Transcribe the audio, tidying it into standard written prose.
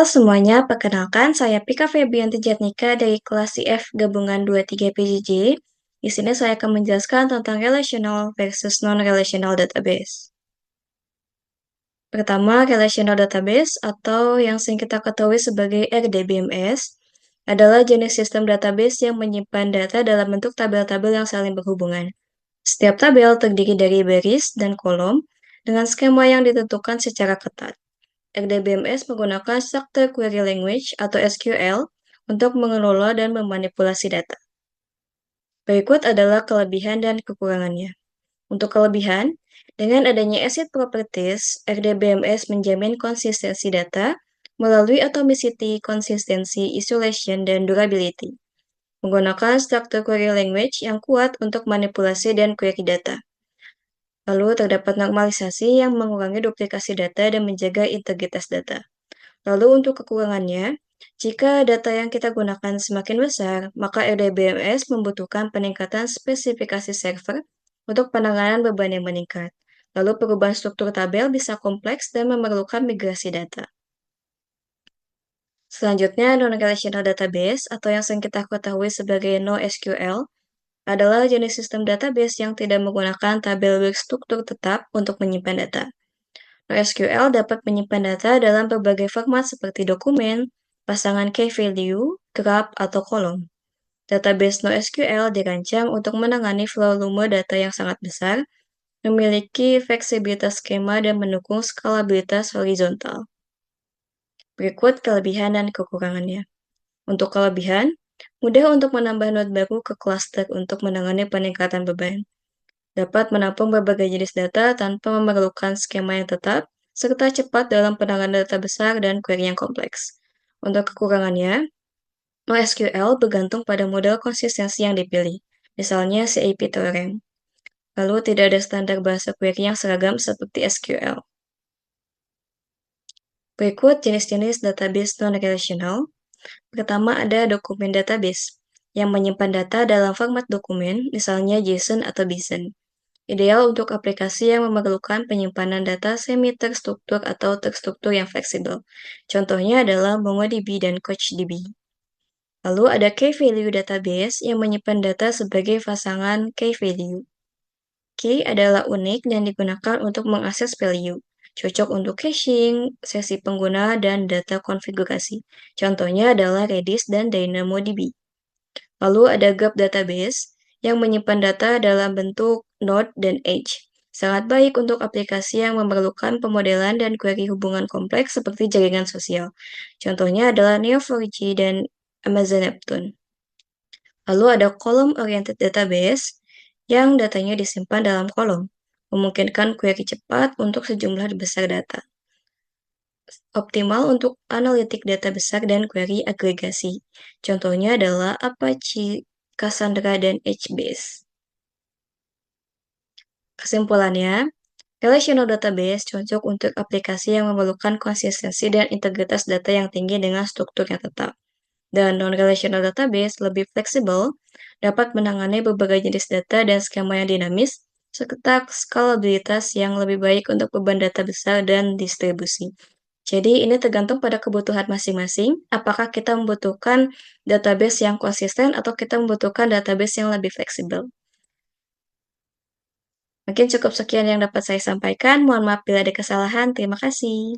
Halo semuanya, perkenalkan saya Pika Febianti Jatnika dari kelas IF Gabungan 23 PJJ. Di sini saya akan menjelaskan tentang relational versus non-relational database. Pertama, relational database atau yang sering kita ketahui sebagai RDBMS adalah jenis sistem database yang menyimpan data dalam bentuk tabel-tabel yang saling berhubungan. Setiap tabel terdiri dari baris dan kolom dengan skema yang ditentukan secara ketat. RDBMS menggunakan Structured Query Language atau SQL untuk mengelola dan memanipulasi data. Berikut adalah kelebihan dan kekurangannya. Untuk kelebihan, dengan adanya ACID Properties, RDBMS menjamin konsistensi data melalui atomicity, konsistensi, isolation, dan durability. Menggunakan Structured Query Language yang kuat untuk manipulasi dan query data. Lalu terdapat normalisasi yang mengurangi duplikasi data dan menjaga integritas data. Lalu untuk kekurangannya, jika data yang kita gunakan semakin besar, maka RDBMS membutuhkan peningkatan spesifikasi server untuk penanganan beban yang meningkat. Lalu perubahan struktur tabel bisa kompleks dan memerlukan migrasi data. Selanjutnya, non-relational database atau yang sering kita ketahui sebagai NoSQL adalah jenis sistem database yang tidak menggunakan tabel berstruktur tetap untuk menyimpan data. NoSQL dapat menyimpan data dalam berbagai format seperti dokumen, pasangan key value, graph, atau kolom. Database NoSQL dirancang untuk menangani volume data yang sangat besar, memiliki fleksibilitas skema, dan mendukung skalabilitas horizontal. Berikut kelebihan dan kekurangannya. Untuk kelebihan, mudah untuk menambah node baru ke cluster untuk menangani peningkatan beban. Dapat menampung berbagai jenis data tanpa memerlukan skema yang tetap, serta cepat dalam penanganan data besar dan query yang kompleks. Untuk kekurangannya, NoSQL bergantung pada model konsistensi yang dipilih, misalnya CIP Theorem. Lalu tidak ada standar bahasa query yang seragam seperti SQL. Berikut jenis-jenis database non-relational. Pertama ada dokumen database, yang menyimpan data dalam format dokumen, misalnya JSON atau BSON. Ideal untuk aplikasi yang memerlukan penyimpanan data semi-terstruktur atau terstruktur yang fleksibel. Contohnya adalah MongoDB dan CouchDB. Lalu ada key value database yang menyimpan data sebagai pasangan key value. Key adalah unik dan digunakan untuk mengakses value. Cocok untuk caching, sesi pengguna, dan data konfigurasi. Contohnya adalah Redis dan DynamoDB. Lalu ada graph database yang menyimpan data dalam bentuk node dan edge. Sangat baik untuk aplikasi yang memerlukan pemodelan dan query hubungan kompleks seperti jaringan sosial. Contohnya adalah Neo4j dan Amazon Neptune. Lalu ada column-oriented database yang datanya disimpan dalam kolom, memungkinkan query cepat untuk sejumlah besar data. Optimal untuk analitik data besar dan query agregasi. Contohnya adalah Apache, Cassandra, dan HBase. Kesimpulannya, relational database cocok untuk aplikasi yang memerlukan konsistensi dan integritas data yang tinggi dengan struktur yang tetap. Dan non-relational database lebih fleksibel, dapat menangani berbagai jenis data dan skema yang dinamis, serta skalabilitas yang lebih baik untuk beban data besar dan distribusi. Jadi ini tergantung pada kebutuhan masing-masing, apakah kita membutuhkan database yang konsisten atau kita membutuhkan database yang lebih fleksibel. Mungkin cukup sekian yang dapat saya sampaikan, mohon maaf bila ada kesalahan, terima kasih.